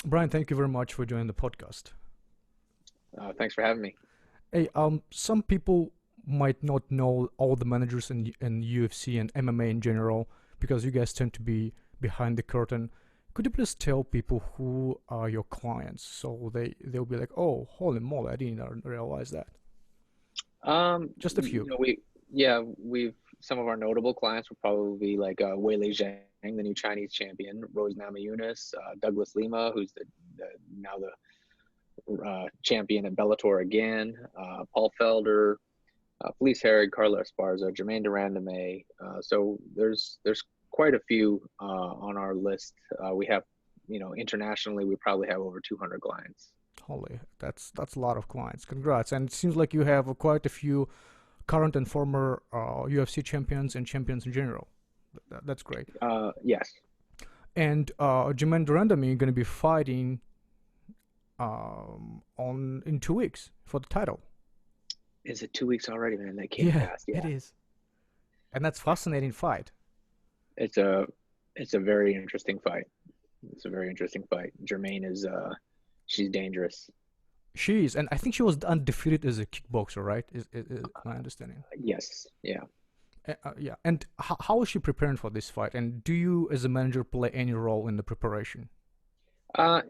Brian, thank you very much for joining the podcast. Thanks for having me. Hey, some people might not know all the managers in UFC and MMA in general because you guys tend to be behind the curtain. Could you please tell people who are your clients so they'll be like, oh, holy moly, I didn't realize that. Just a few. We've some of our notable clients will probably be like Weili Zheng, the new Chinese champion, Rose Namajunas, Douglas Lima, who's the now the champion at Bellator again, Paul Felder, Felice Herrig, Carla Esparza, Germaine de Randamie. So there's quite a few on our list. We have, internationally, we probably have over 200 clients. Holy, that's a lot of clients. Congrats! And it seems like you have quite a few current and former UFC champions and champions in general. That's great. Yes. And Germaine de Randamie going to be fighting on in 2 weeks for the title. Is it 2 weeks already, man? That came Yeah, fast. it Yeah. is, and that's fascinating fight. It's a it's a very interesting fight. It's a very interesting fight. Germaine is she's dangerous. She is, and I think she was undefeated as a kickboxer, right? Is my understanding? Yes. Yeah. Yeah. And how is she preparing for this fight? And do you, as a manager, play any role in the preparation?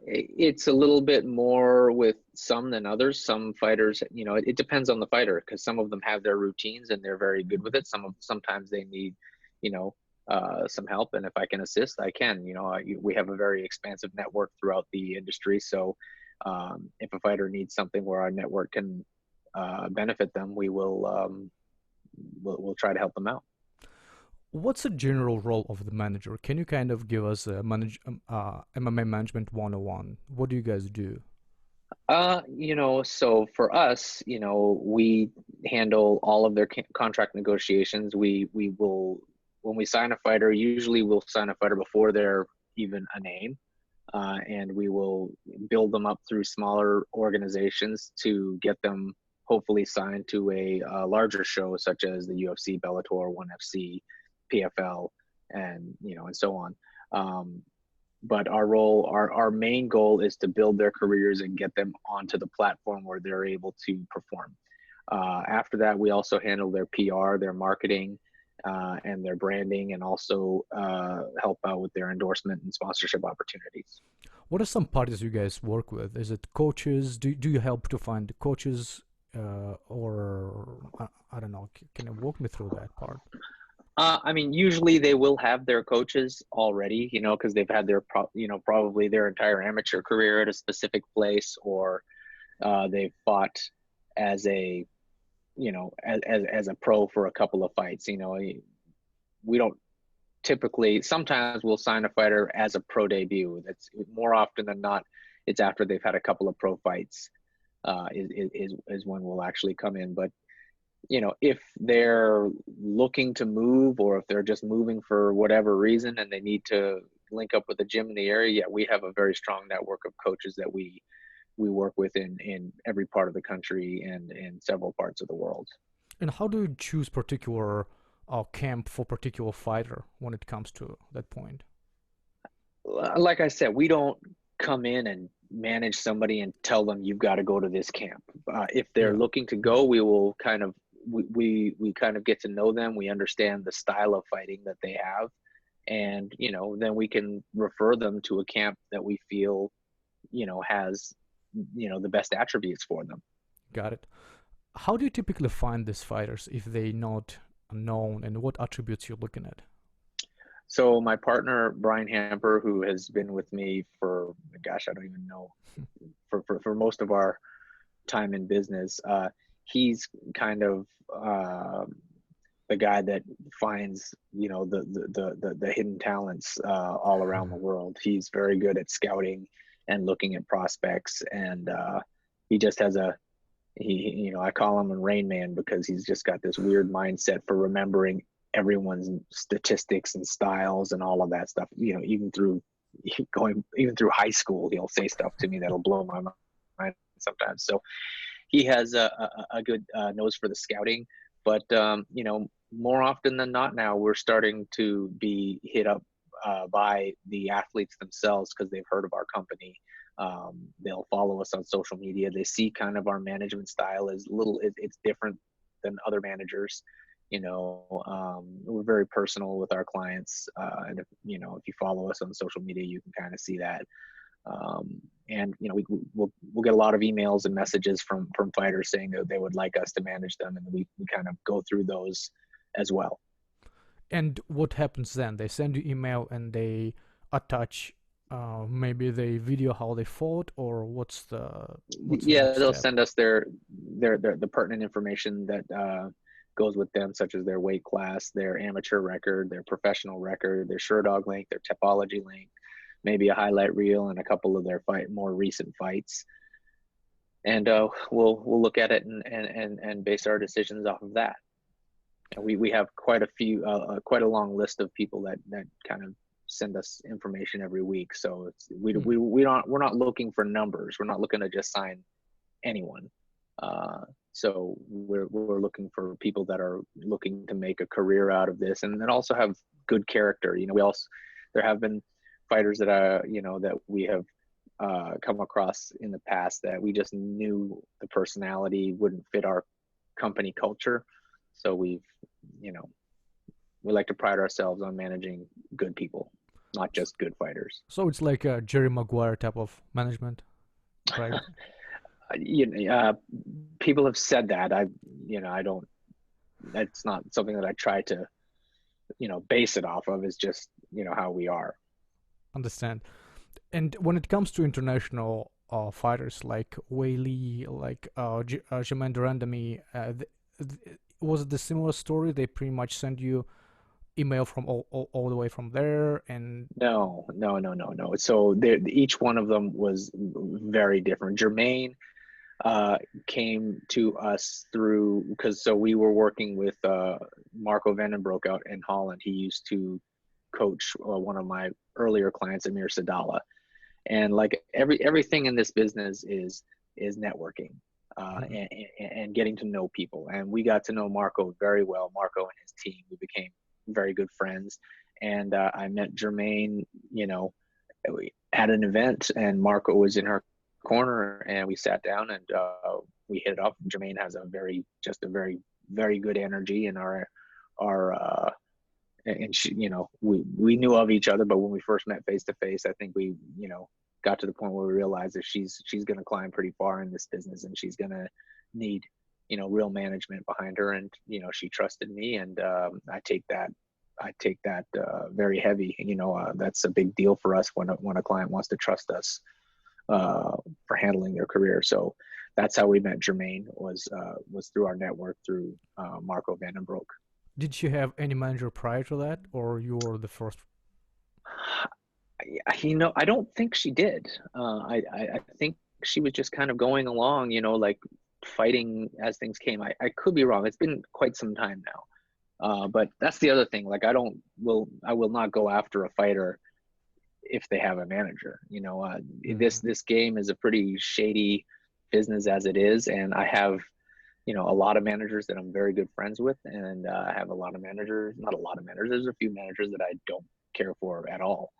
It's a little bit more with some than others. Some fighters, it depends on the fighter because some of them have their routines and they're very good with it. Sometimes they need, you know, some help, and if I can assist, I can. We have a very expansive network throughout the industry, so if a fighter needs something where our network can benefit them, we'll try to help them out. What's the general role of the manager? Can you kind of give us a MMA management 101? What do you guys do? So for us, we handle all of their contract negotiations. We will, when we sign a fighter, usually we'll sign a fighter before they're even a name, and we will build them up through smaller organizations to get them hopefully signed to a larger show such as the UFC, Bellator, ONE FC, PFL, and so on. But our main goal is to build their careers and get them onto the platform where they're able to perform. After that, we also handle their PR, their marketing, and their branding, and also help out with their endorsement and sponsorship opportunities. What are some parties you guys work with? Is it coaches? Do you help to find coaches, or I don't know? Can you walk me through that part? I mean, usually they will have their coaches already, because they've had probably their entire amateur career at a specific place, or they've fought as a, as a pro for a couple of fights. We don't typically. Sometimes we'll sign a fighter as a pro debut. That's more often than not. It's after they've had a couple of pro fights. Is when we'll actually come in, but if they're looking to move or if they're just moving for whatever reason and they need to link up with a gym in the area, yeah, we have a very strong network of coaches that we work with in every part of the country and in several parts of the world. And how do you choose particular camp for particular fighter when it comes to that point? Like I said, we don't come in and manage somebody and tell them you've got to go to this camp. If they're Yeah, looking to go, we will kind of we kind of get to know them. We understand the style of fighting that they have, and then we can refer them to a camp that we feel has the best attributes for them. got it. How do you typically find these fighters if they not known, and what attributes you're looking at? So my partner Brian Hamper, who has been with me for, gosh, I don't even know, for most of our time in business, he's kind of the guy that finds the hidden talents all around the world. He's very good at scouting and looking at prospects, and he just has a I call him a Rain Man because he's just got this weird mindset for remembering everyone's statistics and styles and all of that stuff. Even through even through high school, he'll say stuff to me that'll blow my mind sometimes. So he has a good nose for the scouting, but more often than not now we're starting to be hit up by the athletes themselves because they've heard of our company. They'll follow us on social media. They see kind of our management style is it's different than other managers. We're very personal with our clients. And if you follow us on social media, you can kind of see that. And we'll get a lot of emails and messages from fighters saying that they would like us to manage them, and we kind of go through those as well. And what happens then? They send you email and they attach maybe the video how they fought, or what's the they'll step? send us the pertinent information that goes with them, such as their weight class, their amateur record, their professional record, their SureDog link, their Tapology link, maybe a highlight reel and a couple of their more recent fights. And we'll look at it and base our decisions off of that. And we have quite a long list of people that kind of send us information every week. So we're not looking for numbers. We're not looking to just sign anyone. So we're looking for people that are looking to make a career out of this, and then also have good character. There have been fighters that that we have come across in the past that we just knew the personality wouldn't fit our company culture. So we like to pride ourselves on managing good people, not just good fighters. So it's like a Jerry Maguire type of management, right? People have said that. I don't. That's not something that I try to, base it off of. It's just how we are. Understand. And when it comes to international fighters like Wei Li, like Germaine de Randamie, was it the similar story? They pretty much send you email from all the way from there, and no. So each one of them was very different. Germaine came to us because we were working with Marco van den Broek out in Holland. He used to coach one of my earlier clients, Amir Sadala, and like everything in this business is networking and getting to know people. And we got to know Marco very well. Marco and his team, we became very good friends. And I met Germaine, at an event, and Marco was in her corner, and we sat down and we hit it off. Germaine has a very, very good energy, and and she, we knew of each other, but when we first met face to face, I think we, got to the point where we realized that she's going to climb pretty far in this business, and she's going to need, real management behind her. And, she trusted me, and I take that very heavy. That's a big deal for us when a client wants to trust us for handling their career. So that's how we met Germaine, was through our network, through Marco van den Broek. Did you have any manager prior to that, or you were the first? I don't think she did. I think she was just kind of going along, like fighting as things came. I could be wrong. It's been quite some time now. But that's the other thing. Like I will not go after a fighter if they have a manager. This game is a pretty shady business as it is, and I have a lot of managers that I'm very good friends with, and I have not a lot of managers. There's a few managers that I don't care for at all.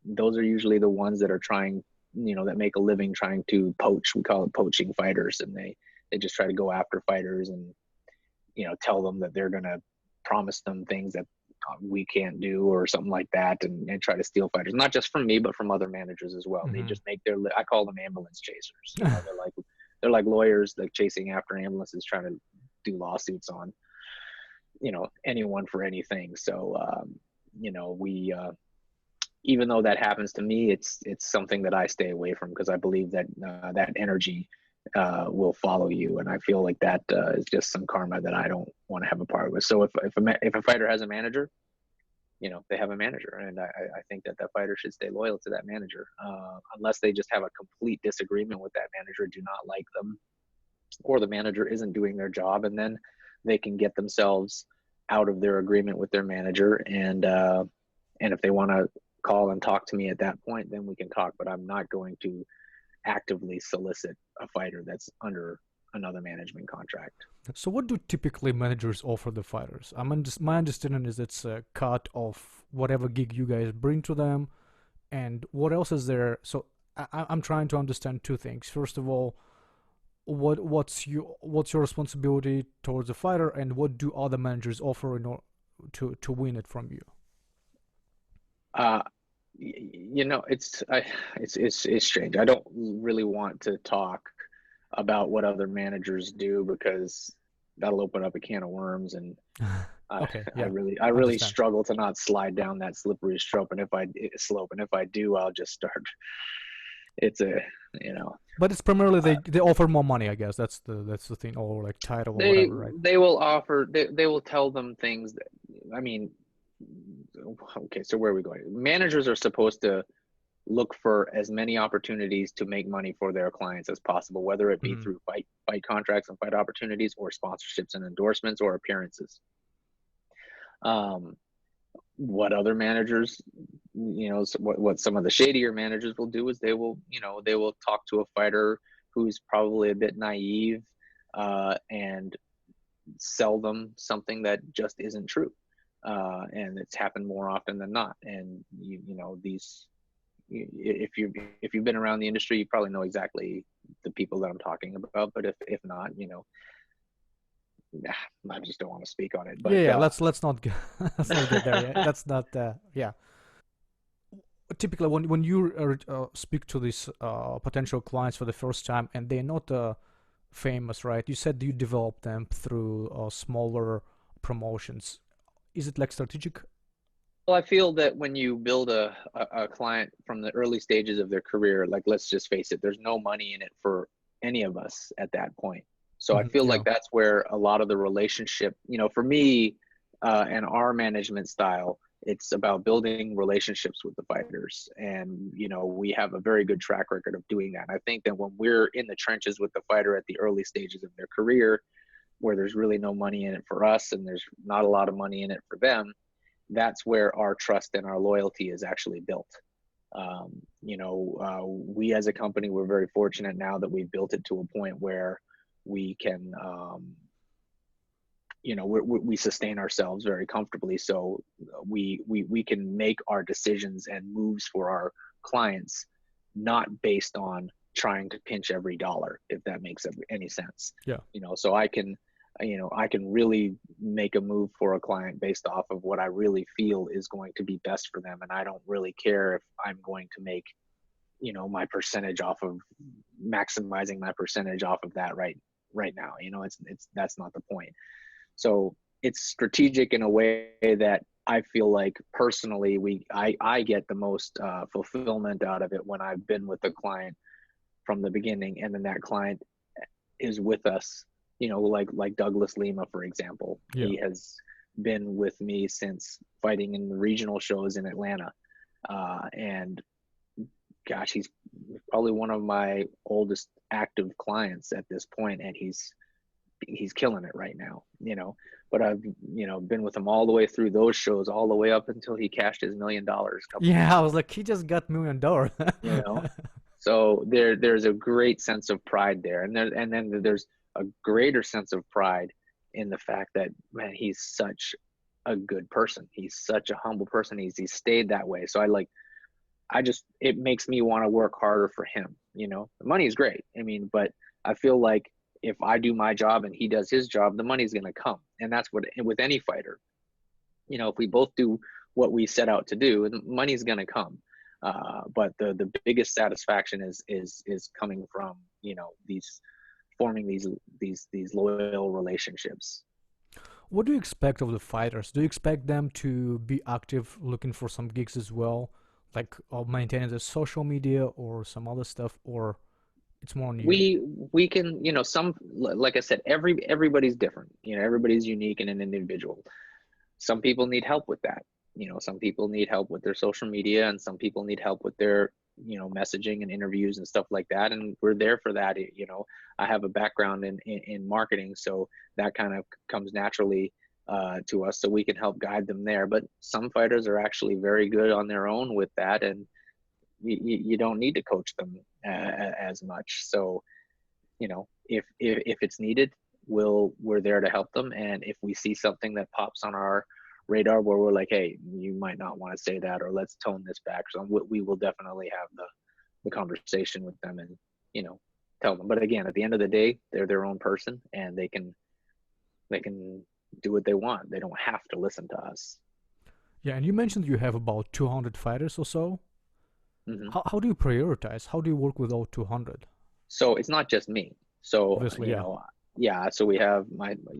Those are usually the ones that are trying, that make a living trying to poach. We call it poaching fighters, and they just try to go after fighters and tell them that they're gonna promise them things that we can't do or something like that, and try to steal fighters, not just from me but from other managers as well. They just make I call them ambulance chasers. They're like lawyers, like chasing after ambulances, trying to do lawsuits on anyone for anything. So we even though that happens to me, it's something that I stay away from, because I believe that that energy will follow you, and I feel like that is just some karma that I don't want to have a part with. So if a fighter has a manager, they have a manager, and I think that fighter should stay loyal to that manager, unless they just have a complete disagreement with that manager, do not like them, or the manager isn't doing their job, and then they can get themselves out of their agreement with their manager, and if they want to call and talk to me at that point, then we can talk. But I'm not going to actively solicit a fighter that's under another management contract. So what do typically managers offer the fighters? I mean, my understanding is it's a cut of whatever gig you guys bring to them, and what else is there? So I'm trying to understand two things. First of all, what's your responsibility towards the fighter, and what do other managers offer in order to win it from you? It's strange. I don't really want to talk about what other managers do because that'll open up a can of worms, and Okay, yeah, I really understand. struggle to not slide down that slippery slope. And if I do, I'll just start. It's a, you know, But it's primarily uh, they offer more money, I guess. That's the thing, or like title or they whatever, right? they will offer they will tell them things that, I mean, okay, so where are we going? Managers are supposed to look for as many opportunities to make money for their clients as possible, whether it be Mm-hmm. through fight contracts and fight opportunities, or sponsorships and endorsements, or appearances. Um, what other managers, what some of the shadier managers will do is they will talk to a fighter who's probably a bit naive, and sell them something that just isn't true. And it's happened more often than not. And these, if you've been around the industry, you probably know exactly the people that I'm talking about. But if not, I just don't want to speak on it. Yeah, But yeah. Let's not get, let's not get there yet. That's not. Yeah. Typically, when you speak to these potential clients for the first time and they're not famous, right? You said you develop them through smaller promotions. Is it like strategic? well, I feel that when you build a client from the early stages of their career, like, let's just face it, there's no money in it for any of us at that point. So I Hmm. feel Yeah. like that's where a lot of the relationship, for me, and our management style, it's about building relationships with the fighters. And, we have a very good track record of doing that. And I think that when we're in the trenches with the fighter at the early stages of their career, where there's really no money in it for us and there's not a lot of money in it for them, that's where our trust and our loyalty is actually built. We as a company, we're very fortunate now that we've built it to a point where we can, we sustain ourselves very comfortably. So we can make our decisions and moves for our clients, not based on trying to pinch every dollar, if that makes any sense. Yeah. So I can really make a move for a client based off of what I really feel is going to be best for them. And I don't really care if I'm going to make, my percentage off of maximizing my percentage off of that right now. It's that's not the point. So it's strategic in a way that I feel like personally I get the most fulfillment out of it when I've been with a client from the beginning, and then that client is with us, like Douglas Lima, for example. Yeah. He has been with me since fighting in the regional shows in Atlanta. And gosh, he's probably one of my oldest active clients at this point, and he's killing it right now. But I've been with him all the way through those shows, all the way up until he cashed his $1 million a couple Yeah, months I ago. was like, he just got $1 million. You know, so there's a great sense of pride there, and then there's a greater sense of pride in the fact that, man, he's such a good person. He's such a humble person. He's stayed that way. So it makes me want to work harder for him. The money is great. I mean, but I feel like if I do my job and he does his job, the money's going to come. And that's what, with any fighter, if we both do what we set out to do, the money's going to come. But the biggest satisfaction is coming from, these forming these loyal relationships. What do you expect of the fighters? Do you expect them to be active, looking for some gigs as well, like maintaining the social media or some other stuff, or it's more on you? We can, some, like I said, everybody's different. Everybody's unique and an individual. Some people need help with that. Some people need help with their social media, and some people need help with their, messaging and interviews and stuff like that. And we're there for that. I have a background in marketing, so that kind of comes naturally to us, so we can help guide them there. But some fighters are actually very good on their own with that, and you don't need to coach them as much. So if it's needed, we're there to help them. And if we see something that pops on our radar where we're like, hey, you might not want to say that, or let's tone this back, so we will definitely have the conversation with them and tell them. But again, at the end of the day, they're their own person, and they can do what they want. They don't have to listen to us. Yeah, and you mentioned you have about 200 fighters or so. Mm-hmm. How do you prioritize? How do you work with all 200? So it's not just me. So Obviously, yeah. Yeah. So we have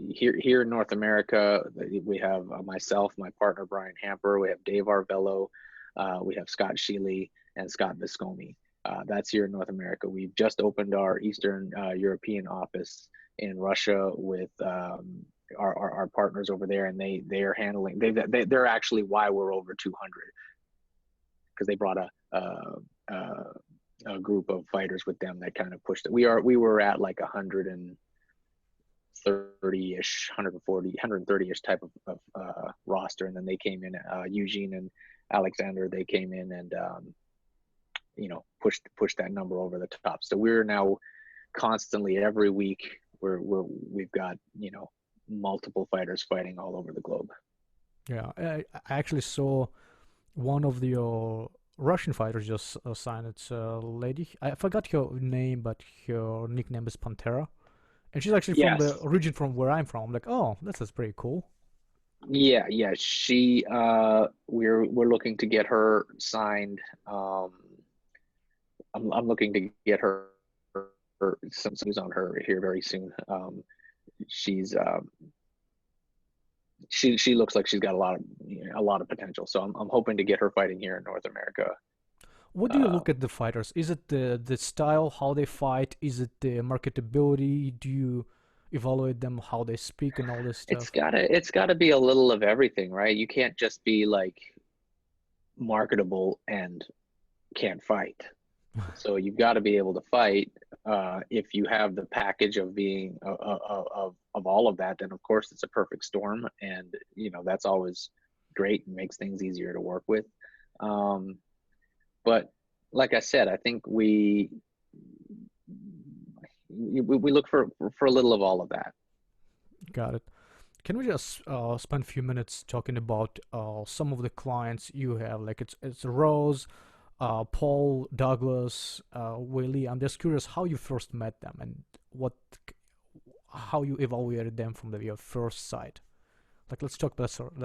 here in North America, we have myself, my partner Brian Hamper, we have Dave Arvello, we have Scott Sheely, and Scott Viscomi. That's here in North America. We've just opened our Eastern European office in Russia with our partners over there, and they are handling. They're actually why we're over 200, because they brought a group of fighters with them that kind of pushed it. We were at like 130-ish, 140, 130-ish type of roster, and then they came in. Eugene and Alexander, they came in and pushed that number over the top. So we're now constantly every week we've got multiple fighters fighting all over the globe. Yeah, I actually saw one of the Russian fighters just signed. It's a lady. I forgot her name, but her nickname is Pantera, and she's actually from the region from where I'm from. I'm like, oh, that's pretty cool. Yeah. She we're looking to get her signed. I'm looking to get her some news on her here very soon. She's she looks like she's got a lot of potential. So I'm hoping to get her fighting here in North America. What do you look at the fighters? Is it the style, how they fight? Is it the marketability? Do you evaluate them, how they speak and all this stuff? It's gotta be a little of everything, right? You can't just be like marketable and can't fight. So you've got to be able to fight. If you have the package of being of all of that, then of course it's a perfect storm, and that's always great and makes things easier to work with. But like I said, I think we look for a little of all of that. Got it. Can we just spend a few minutes talking about some of the clients you have? Like it's Rose, Paul, Douglas, Wei Li. I'm just curious how you first met them and how you evaluated them from your first sight. Like let's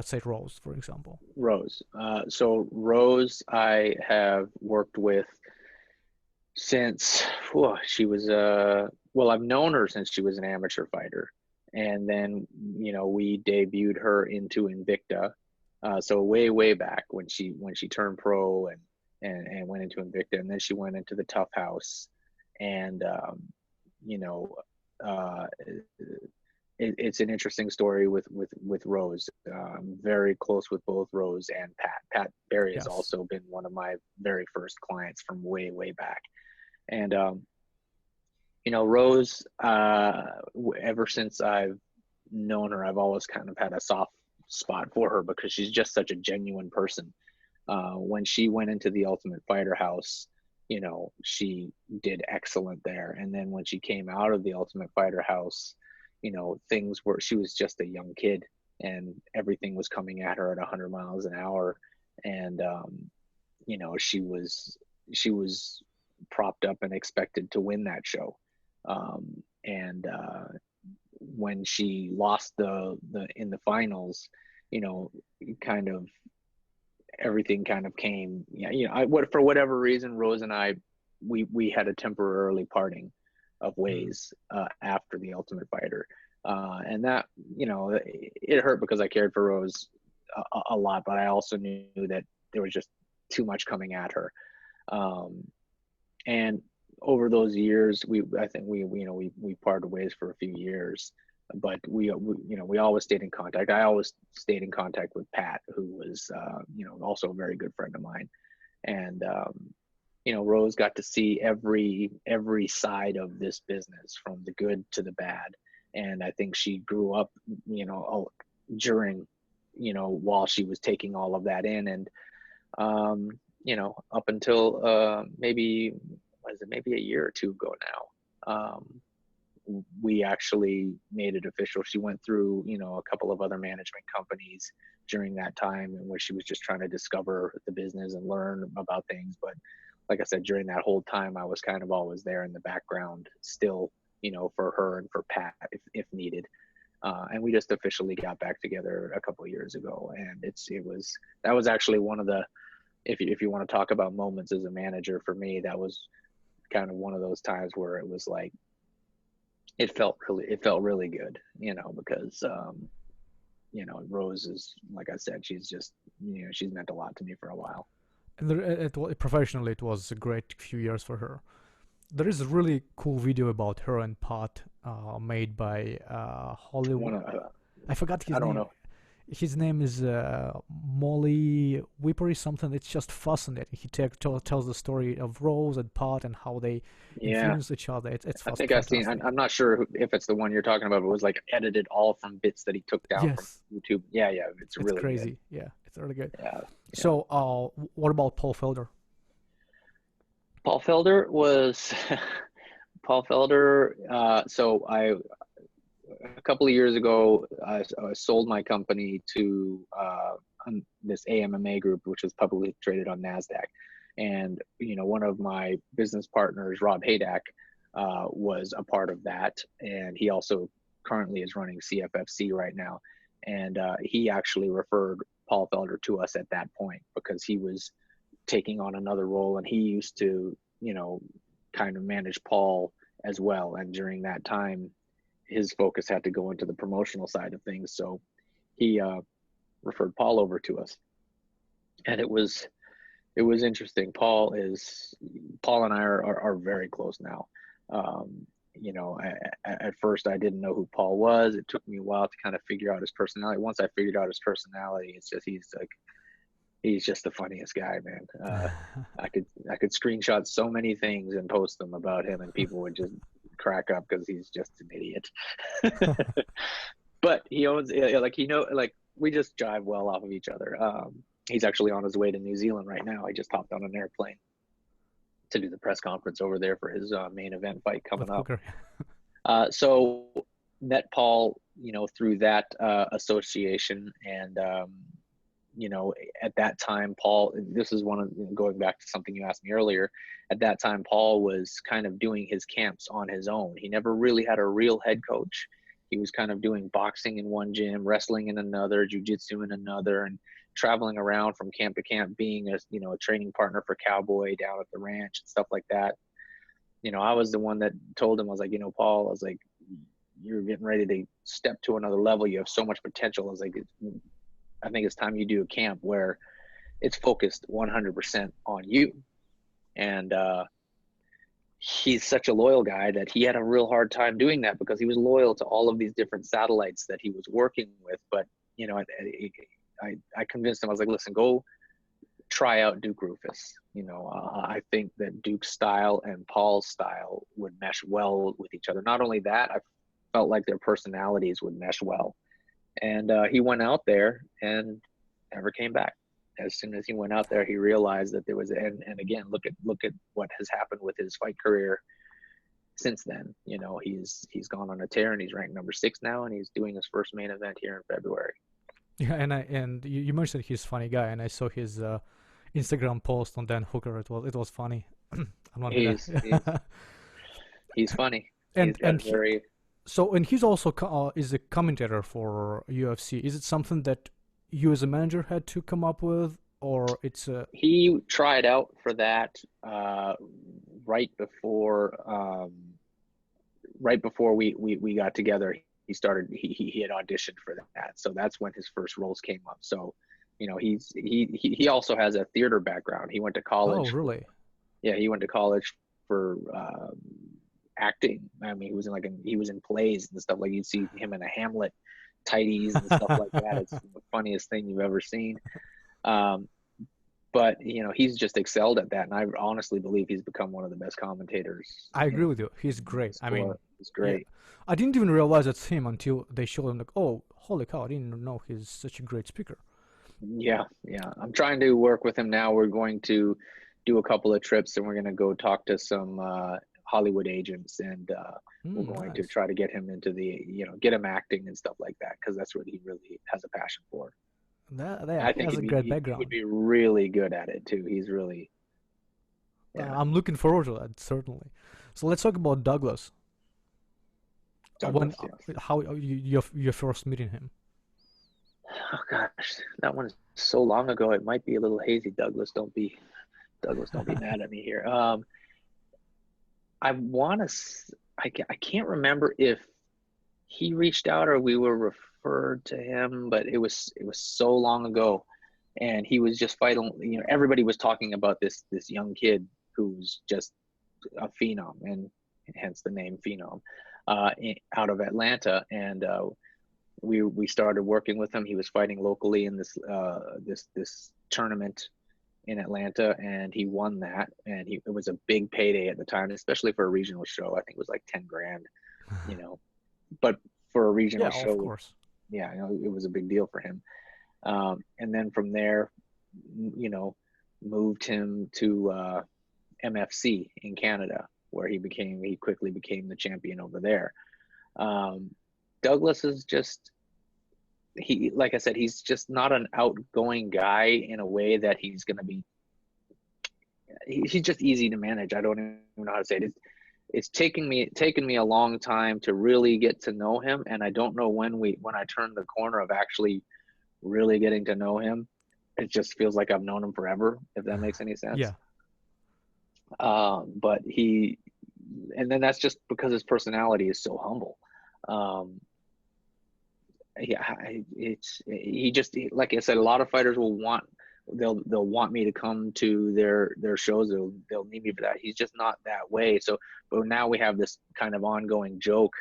say Rose, for example. Rose. So Rose, I have worked with since she was well, I've known her since she was an amateur fighter, and then we debuted her into Invicta. So way back when she turned pro and went into Invicta, and then she went into the Tough House, and it's an interesting story with Rose. I'm very close with both Rose and Pat. Pat Barry has also been one of my very first clients from way back, and Rose. Ever since I've known her, I've always kind of had a soft spot for her because she's just such a genuine person. When she went into the Ultimate Fighter house, she did excellent there. And then when she came out of the Ultimate Fighter house, she was just a young kid and everything was coming at her at 100 miles an hour. And, she was propped up and expected to win that show. When she lost in the finals, kind of everything kind of came, for whatever reason, Rose and I, we had a temporarily parting of ways after the Ultimate Fighter. And that, it hurt because I cared for Rose a lot, but I also knew that there was just too much coming at her. And over those years, I think we parted ways for a few years, but we always stayed in contact. I always stayed in contact with Pat, who was, also a very good friend of mine. And, Rose got to see every side of this business, from the good to the bad. And I think she grew up, during, while she was taking all of that in. And, up until maybe a year or two ago now, we actually made it official. She went through, you know, a couple of other management companies during that time in which she was just trying to discover the business and learn about things. But like I said, during that whole time, I was kind of always there in the background still, you know, for her and for Pat if needed. And we just officially got back together a couple of years ago. And that was actually one of the, if you want to talk about moments as a manager, for me, that was kind of one of those times where it was like, it felt really good, you know, because, you know, Rose is, like I said, she's just, you know, she's meant a lot to me for a while. And professionally, it was a great few years for her. There is a really cool video about her and Pat made by Hollywood. I forgot his name. I don't know. His name is Molly Whippery something. It's just fascinating. He tells the story of Rose and Pat and how they influence each other. It's I think I've seen. I'm not sure if it's the one you're talking about, but it was like edited all from bits that he took down from YouTube. Yeah, it's really crazy. Good. Yeah, it's really good. Yeah. So, what about Paul Felder? Paul Felder was Paul Felder. So a couple of years ago, I sold my company to this AMMA group, which is publicly traded on NASDAQ. And, you know, one of my business partners, Rob Haydak, was a part of that. And he also currently is running CFFC right now. And he actually referred Paul Felder to us at that point because he was taking on another role. And he used to, you know, kind of manage Paul as well. And during that time, his focus had to go into the promotional side of things. So he referred Paul over to us. And it was interesting. Paul and I are very close now. You know, at first I didn't know who Paul was. It took me a while to kind of figure out his personality. Once I figured out his personality, it's just, he's just the funniest guy, man. I could screenshot so many things and post them about him and people would just crack up because he's just an idiot. But he owns, like, we just jive well off of each other. He's actually on his way to New Zealand right now. He just hopped on an airplane to do the press conference over there for his main event fight coming up. So met Paul, you know, through that association. And, you know, at that time, Paul, this is going back to something you asked me earlier. At that time, Paul was kind of doing his camps on his own. He never really had a real head coach. He was kind of doing boxing in one gym, wrestling in another, jiu-jitsu in another, and traveling around from camp to camp, being a training partner for Cowboy down at the ranch and stuff like that. You know, I was the one that told him, I was like, you know, Paul, I was like, you're getting ready to step to another level. You have so much potential. I was like, I think it's time you do a camp where it's focused 100% on you. And he's such a loyal guy that he had a real hard time doing that because he was loyal to all of these different satellites that he was working with. But, you know, I convinced him, I was like, listen, go try out Duke Rufus. You know, I think that Duke's style and Paul's style would mesh well with each other. Not only that, I felt like their personalities would mesh well. And he went out there and never came back. As soon as he went out there, he realized that there was, and again, look at what has happened with his fight career since then. You know, he's gone on a tear and he's ranked number 6 now, and he's doing his first main event here in February. Yeah, and you mentioned he's a funny guy, and I saw his Instagram post on Dan Hooker. It was funny. He's funny. And he's also is a commentator for UFC. Is it something that you as a manager had to come up with, or it's a... He tried out for that right before we got together. He had auditioned for that, so that's when his first roles came up. So, you know, he also has a theater background. He went to college. Oh, really? Yeah, he went to college for acting. I mean, he was in plays and stuff. Like, you'd see him in a Hamlet tighties and stuff like that. It's the funniest thing you've ever seen. But, you know, he's just excelled at that, and I honestly believe he's become one of the best commentators. I agree with you. He's great. I mean, he's great. Yeah. I didn't even realize it's him until they showed him, like, oh, holy cow, I didn't know he's such a great speaker. Yeah. I'm trying to work with him now. We're going to do a couple of trips, and we're going to go talk to some Hollywood agents, and we're going to Nice. try to get him into the, get him acting and stuff like that, because that's what he really has a passion for. Yeah, I he think has a great he would background. be really good at it too. He's really, yeah. I'm looking forward to that, certainly. So let's talk about Douglas. When Douglas, yes. how you first meeting him? Oh gosh, that one is so long ago. It might be a little hazy. Douglas, don't be mad at me here. I want to, I can't remember if he reached out or we were referred to him, but it was so long ago, and he was just fighting. Everybody was talking about this young kid who's just a phenom, and hence the name Phenom, out of Atlanta, and we started working with him. He was fighting locally in this tournament in Atlanta, and he won that, and it was a big payday at the time, especially for a regional show. I think it was like 10 grand, you know, but for a regional Yeah, of show, course. yeah, it was a big deal for him. And then from there, moved him to MFC in Canada, where he quickly became the champion over there. Douglas is just, like I said, he's just not an outgoing guy in a way that he's going to be. He's just easy to manage. I don't even know how to say it. It's taken me a long time to really get to know him, and I don't know when I turn the corner of actually really getting to know him. It just feels like I've known him forever, if that makes any sense. Yeah. But and then that's just because his personality is so humble. Yeah, like I said, a lot of fighters they'll want me to come to their shows. They'll need me for that. He's just not that way. So, but now we have this kind of ongoing joke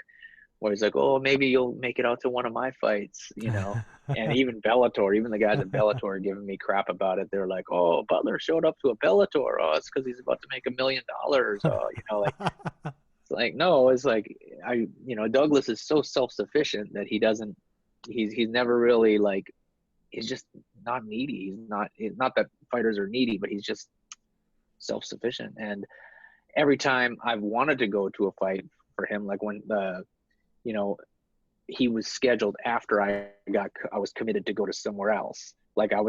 where he's like, "Oh, maybe you'll make it out to one of my fights," And even Bellator, even the guys at Bellator are giving me crap about it. They're like, "Oh, Butler showed up to a Bellator. Oh, it's because he's about to make $1 million. Oh, like it's like, no, it's like Douglas is so self-sufficient that he's never really like, he's just not needy. It's not that fighters are needy, but he's just self-sufficient. And every time I've wanted to go to a fight for him, like when he was scheduled after I was committed to go to somewhere else. Like I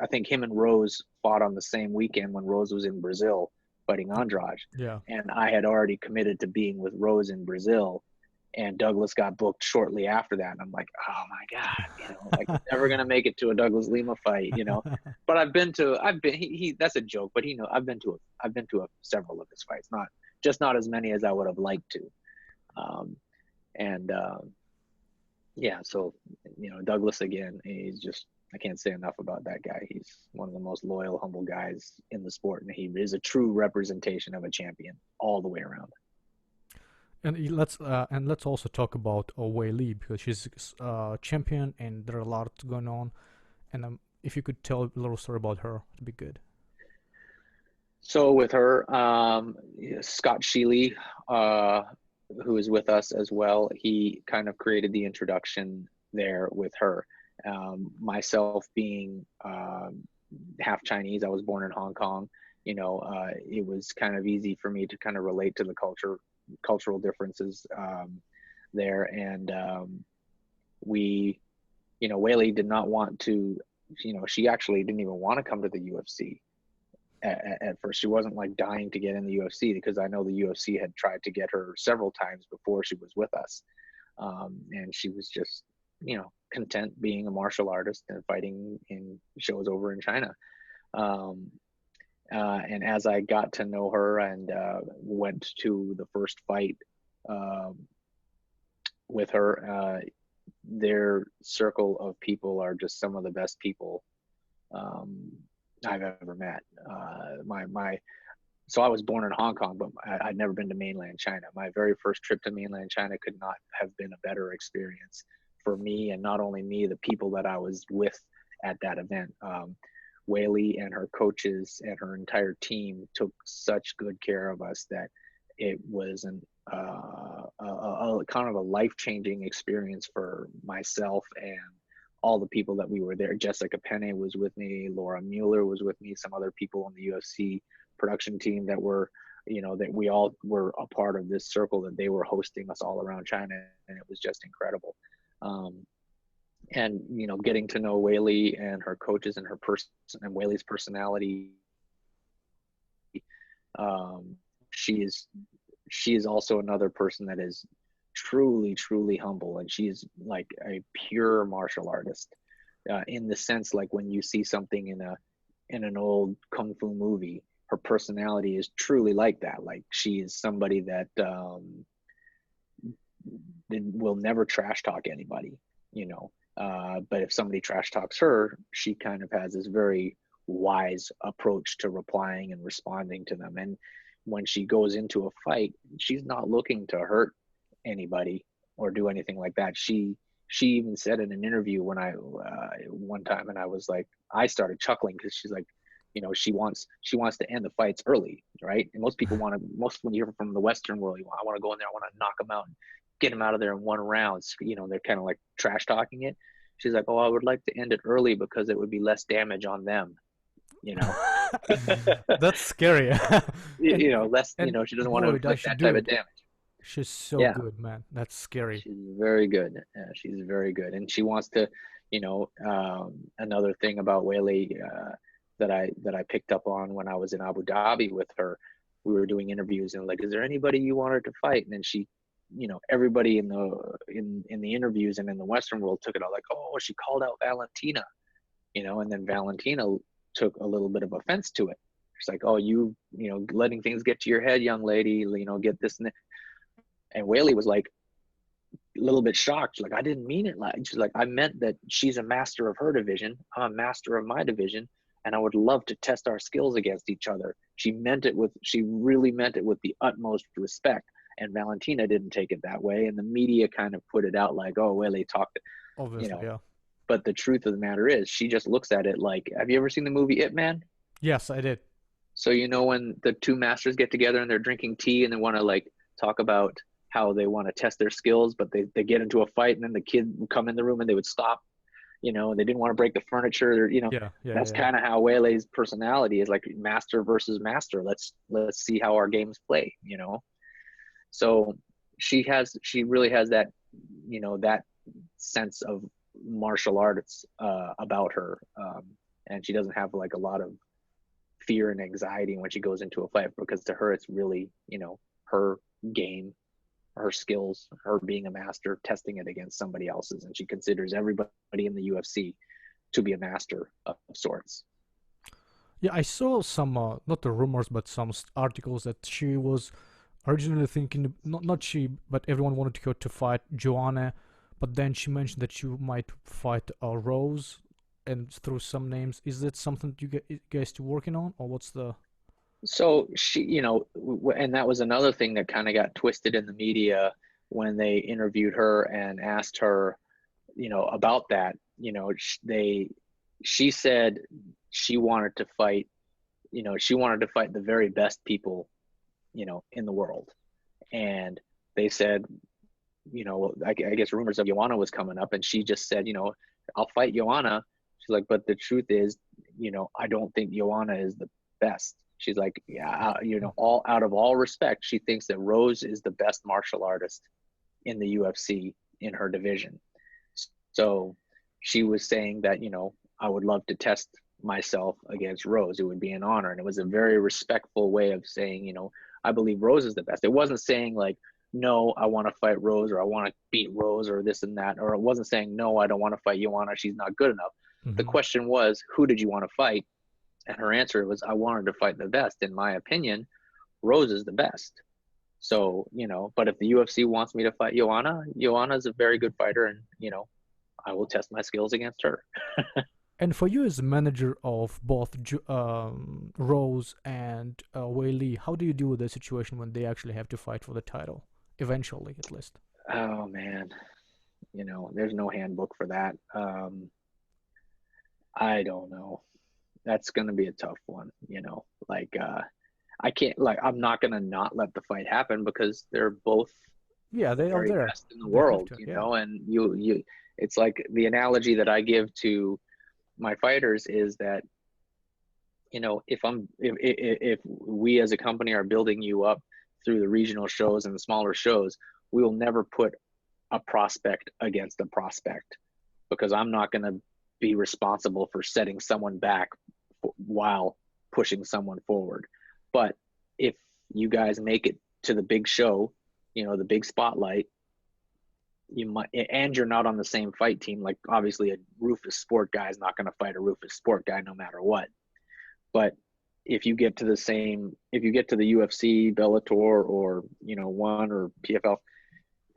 think him and Rose fought on the same weekend when Rose was in Brazil fighting Andrade. Yeah. And I had already committed to being with Rose in Brazil, and Douglas got booked shortly after that. And I'm like, oh my God, like I'm never going to make it to a Douglas Lima fight, but that's a joke, but I've been to several of his fights, not as many as I would have liked to. And yeah, so, Douglas, again, I can't say enough about that guy. He's one of the most loyal, humble guys in the sport, and he is a true representation of a champion all the way around. And let's also talk about Wei Li, because she's champion and there are a lot going on. And if you could tell a little story about her, it'd be good. So with her, Scott Sheely, who is with us as well, he kind of created the introduction there with her. Myself being half Chinese, I was born in Hong Kong. It was kind of easy for me to kind of relate to the cultural differences there. And Wei Li did not want to, she actually didn't even want to come to the UFC at first. She wasn't like dying to get in the UFC, because I know the UFC had tried to get her several times before she was with us. And she was just, content being a martial artist and fighting in shows over in China. And as I got to know her and went to the first fight with her, their circle of people are just some of the best people I've ever met. So I was born in Hong Kong, but I'd never been to mainland China. My very first trip to mainland China could not have been a better experience for me, and not only me, the people that I was with at that event. Wei Li and her coaches and her entire team took such good care of us that it was a kind of a life-changing experience for myself and all the people that we were there. Jessica Penne was with me, Laura Mueller was with me, some other people on the UFC production team that were that we all were a part of this circle, that they were hosting us all around China, and it was just incredible. And getting to know Wei Li and her coaches and her person and Wei Li's personality. She is also another person that is truly, truly humble, and she's like a pure martial artist, in the sense, like when you see something in an old kung fu movie, her personality is truly like that. Like she is somebody that will never trash talk anybody, but if somebody trash talks her, she kind of has this very wise approach to replying and responding to them. And when she goes into a fight, she's not looking to hurt anybody or do anything like that. She even said in an interview when one time, and I was like, I started chuckling, because she's like, she wants to end the fights early, right? And most people when you hear from the Western world, I want to go in there, I want to knock them out and get them out of there in one round. They're kind of like trash talking it. She's like, oh, I would like to end it early because it would be less damage on them. That's scary. Less. She doesn't want to inflict that type of damage. She's so good, man. That's scary. She's very good. She's very good, and she wants to. Another thing about Wei Li that I picked up on when I was in Abu Dhabi with her, we were doing interviews, and like, is there anybody you want her to fight? And then she, everybody in the interviews and in the Western world took it all like, oh, she called out Valentina, and then Valentina took a little bit of offense to it. She's like, oh, you letting things get to your head, young lady, get this and that. And Wei Li was like a little bit shocked. She's like, I didn't mean it. She's like, I meant that she's a master of her division, I'm a master of my division, and I would love to test our skills against each other. She really meant it with the utmost respect. And Valentina didn't take it that way, and the media kind of put it out like, oh, Willie talked, obviously, yeah. But the truth of the matter is, she just looks at it like, have you ever seen the movie Ip Man? Yes, I did. So when the two masters get together and they're drinking tea and they want to like talk about how they want to test their skills, but they get into a fight, and then the kid would come in the room and they would stop, and they didn't want to break the furniture, that's kind of how Wei Li's personality is, like master versus master. Let's see how our games play, So she really has that, that sense of martial arts about her, and she doesn't have like a lot of fear and anxiety when she goes into a fight, because to her it's really, her game, her skills, her being a master, testing it against somebody else's, and she considers everybody in the UFC to be a master of sorts. Yeah, I saw some not the rumors, but some articles that she was originally thinking, not she, but everyone wanted to go to fight Joanna, but then she mentioned that she might fight Rose, and through some names. Is that something you guys are working on, or what's the? So she, and that was another thing that kind of got twisted in the media when they interviewed her and asked her, about that. She said she wanted to fight, the very best people, in the world. And they said, I guess rumors of Joanna was coming up, and she just said, I'll fight Joanna. She's like, but the truth is, I don't think Joanna is the best. She's like, yeah, all out of all respect, she thinks that Rose is the best martial artist in the UFC in her division. So she was saying that, I would love to test myself against Rose. It would be an honor. And it was a very respectful way of saying, I believe Rose is the best. It wasn't saying like, no, I want to fight Rose, or I want to beat Rose, or this and that. Or it wasn't saying, no, I don't want to fight Joanna, she's not good enough. Mm-hmm. The question was, who did you want to fight? And her answer was, I wanted to fight the best. In my opinion, Rose is the best. So, but if the UFC wants me to fight Joanna is a very good fighter, and, I will test my skills against her. And for you as a manager of both Rose and Wei Li, how do you deal with the situation when they actually have to fight for the title, eventually at least? Oh, man. There's no handbook for that. I don't know. That's going to be a tough one, I can't, I'm not going to not let the fight happen, because they're both they are there best in the world, and you it's like the analogy that I give to my fighters is that if we as a company are building you up through the regional shows and the smaller shows, we will never put a prospect against a prospect, because I'm not going to be responsible for setting someone back while pushing someone forward. But if you guys make it to the big show, the big spotlight, you might, and you're not on the same fight team. Like, obviously a Rufus Sport guy is not going to fight a Rufus Sport guy no matter what. But if you get to the UFC, Bellator, or ONE or PFL,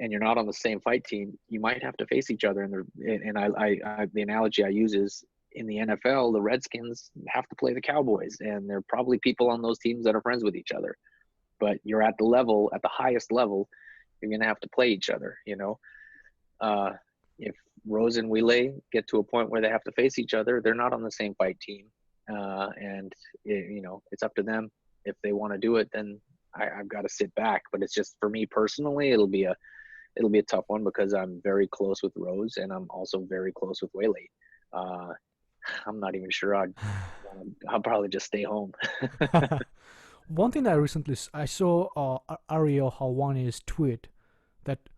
and you're not on the same fight team, you might have to face each other. And the analogy I use is, in the NFL, the Redskins have to play the Cowboys, and there are probably people on those teams that are friends with each other. But you're at the highest level, you're going to have to play each other. If Rose and Weili get to a point where they have to face each other, they're not on the same fight team. And it's up to them. If they want to do it, then I've got to sit back. But it's just, for me personally, it'll be a tough one, because I'm very close with Rose, and I'm also very close with Weili. I'm not even sure I'll probably just stay home. One thing I saw Ariel Helwani's tweet that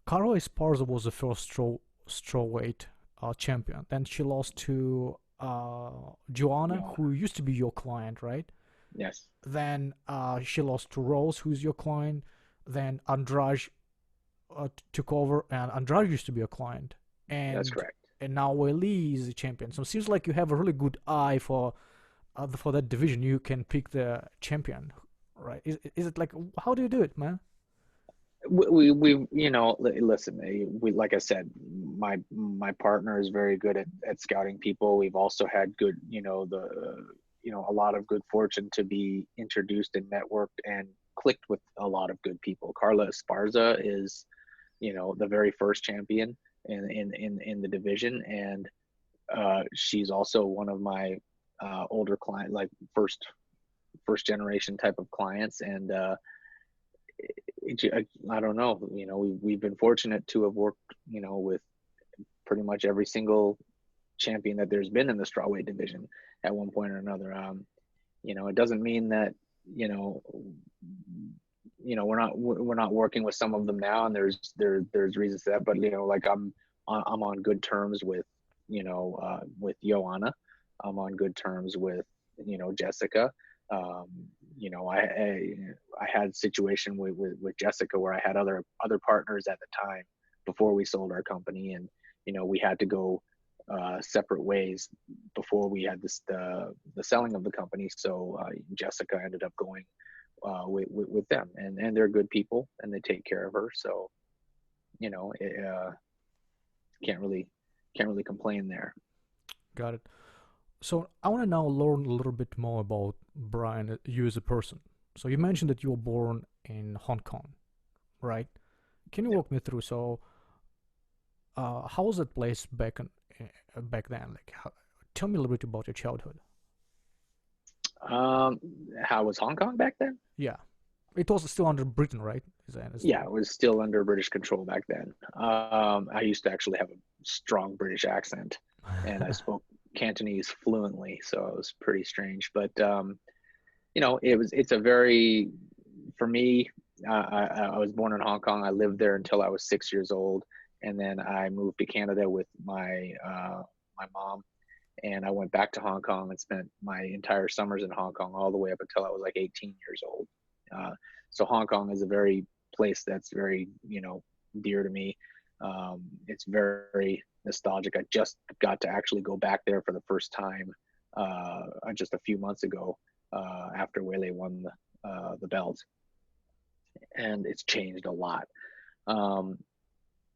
Carla Esparza was the first strawweight champion. Then she lost to Joanna, who used to be your client, right? Yes. Then she lost to Rose, who's your client. Then Andrade took over, and Andrade used to be a client. And that's correct. And now Wei Li is the champion. So it seems like you have a really good eye for that division. You can pick the champion, right? Is it like, how do you do it, man? We listen, like I said, my partner is very good at scouting people. We've also had good, a lot of good fortune to be introduced and networked and clicked with a lot of good people. Carla Esparza is, the very first champion in the division, and she's also one of my older client, like first generation type of clients. And I don't know, we've been fortunate to have worked, with pretty much every single champion that there's been in the strawweight division at one point or another. It doesn't mean that, we're not working with some of them now, and there's reasons for that. But like I'm on good terms with with Joanna. I'm on good terms with Jessica. I had a situation with Jessica where I had other partners at the time before we sold our company, and we had to go separate ways before we had the selling of the company. So Jessica ended up going with them, and they're good people, and they take care of her. So can't really complain there. Got it. So I want to now learn a little bit more about Brian, you as a person. So you mentioned that you were born in Hong Kong, right? Can you walk me through? So how was that place back then? Like, tell me a little bit about your childhood. How was Hong Kong back then? Yeah, it was still under Britain, right? Yeah, it was still under British control back then. I used to actually have a strong British accent, and I spoke Cantonese fluently, so it was pretty strange. But it's a very, for me, I was born in Hong Kong. I lived there until I was 6 years old, and then I moved to Canada with my mom, and I went back to Hong Kong and spent my entire summers in Hong Kong all the way up until I was like 18 years old. So Hong Kong is a very place that's very dear to me. It's very nostalgic. I just got to actually go back there for the first time just a few months ago after Weili won the belt, and it's changed a lot.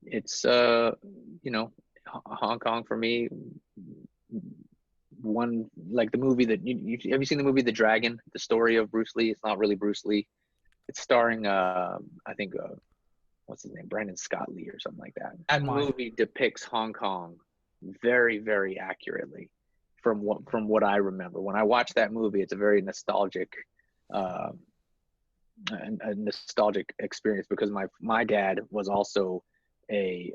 It's Hong Kong for me. One, like the movie that have you seen the movie The Dragon? The story of Bruce Lee. It's not really Bruce Lee. It's starring I think what's his name, Brandon Scott Lee or something like that. That movie depicts Hong Kong very, very accurately from what I remember. When I watched that movie, it's a very nostalgic a nostalgic experience, because my dad was also a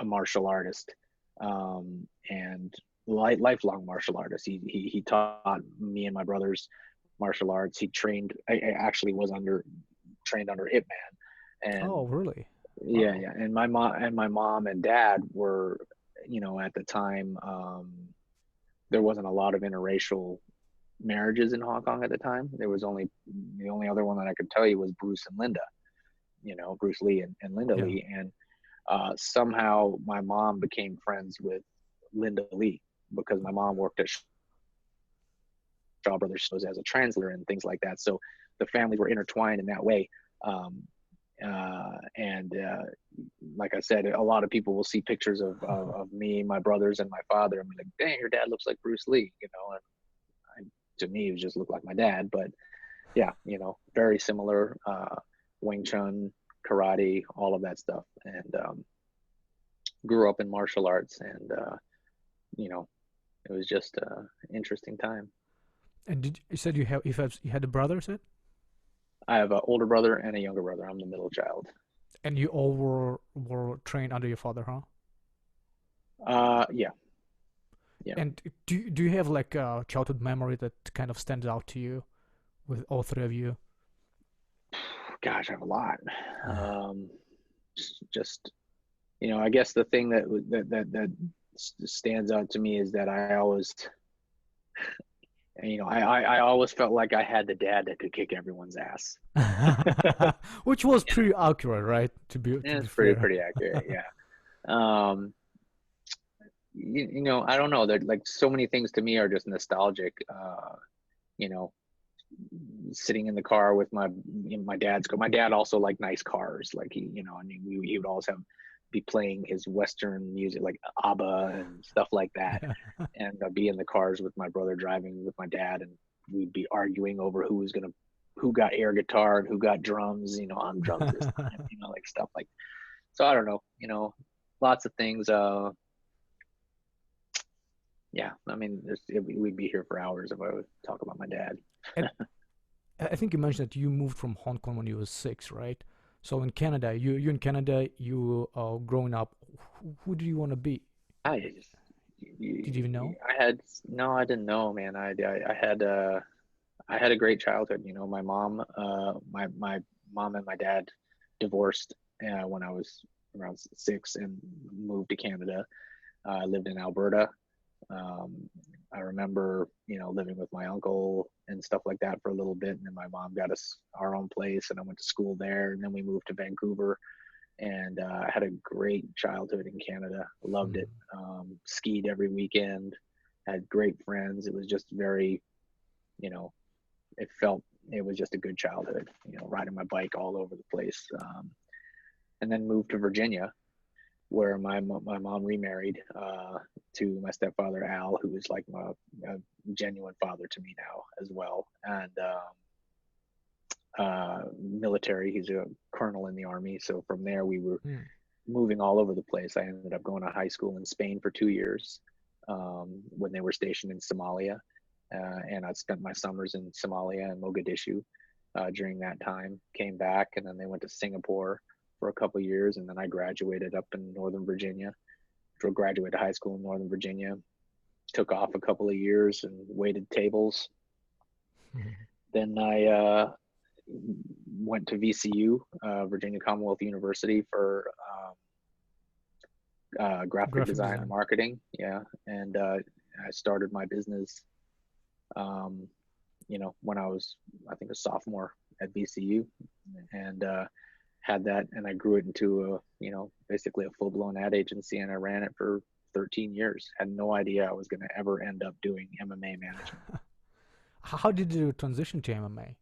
martial artist, and lifelong martial artist. He taught me and my brothers martial arts. He trained. I actually was trained under Ip Man, and Oh, really? yeah, Wow. yeah. And my mom and dad were, at the time, there wasn't a lot of interracial marriages in Hong Kong at the time. There was only the only other one that I could tell you was Bruce and Linda. Bruce Lee and Linda Yeah. Lee, and somehow my mom became friends with Linda Lee because my mom worked at Shaw Brothers as a translator and things like that. So the families were intertwined in that way. Um, and like I said, a lot of people will see pictures of me, my brothers, and my father, and be like, "Dang, your dad looks like Bruce Lee," And to me, it just looked like my dad. But yeah, very similar. Wing Chun, karate, all of that stuff, and grew up in martial arts, and you know, it was just an interesting time. And you said you had a brother, said? I have an older brother and a younger brother. I'm the middle child. And you all were trained under your father, huh? Yeah, yeah. And do you have like a childhood memory that kind of stands out to you with all three of you? Gosh, I have a lot. Um, just I guess the thing that stands out to me is that I always, I always felt like I had the dad that could kick everyone's ass. Which was You know, pretty accurate, right? To and be it's pretty fair. pretty accurate. Yeah. Um, I don't know. That like so many things to me are just nostalgic. You know, Sitting in the car with my dad's car. My dad also liked nice cars. Like I mean, he would always be playing his Western music like ABBA and stuff like that. Yeah. And I'd be in the cars with my brother driving with my dad, and we'd be arguing over who got air guitar and who got drums. On drums this time. Like stuff like. So I don't know. Lots of things. Yeah. I mean, we'd be here for hours if I would talk about my dad. And I think you mentioned that you moved from Hong Kong when you were 6, right? So in Canada, you in Canada, you growing up, who do you want to be? I just, Did you even know? I had no, I didn't know, man. I had a great childhood. My mom and my dad divorced when I was around 6 and moved to Canada. I lived in Alberta. Um, I remember, living with my uncle and stuff like that for a little bit, and then my mom got us our own place, and I went to school there, and then we moved to Vancouver, and I had a great childhood in Canada. Loved it. Mm. Skied every weekend, had great friends. It was just very, you know, it was just a good childhood. Riding my bike all over the place, and then moved to Virginia, where my mom remarried to my stepfather Al, who is like a genuine father to me now as well, and military. He's a colonel in the army. So from there, we were Mm. moving all over the place. I ended up going to high school in Spain for 2 years when they were stationed in Somalia. And I spent my summers in Somalia and Mogadishu during that time. Came back, and then they went to Singapore for a couple of years, and then I graduated up in Northern Virginia. Graduated high school in Northern Virginia. Took off a couple of years and waited tables. Then I went to VCU, Virginia Commonwealth University, for graphic Graphic design and design. marketing. Yeah, and I started my business, um, when I was, I think, a sophomore at VCU, and had that, and I grew it into basically a full blown ad agency, and I ran it for 13 years. Had no idea I was going to ever end up doing MMA management. How did you transition to MMA?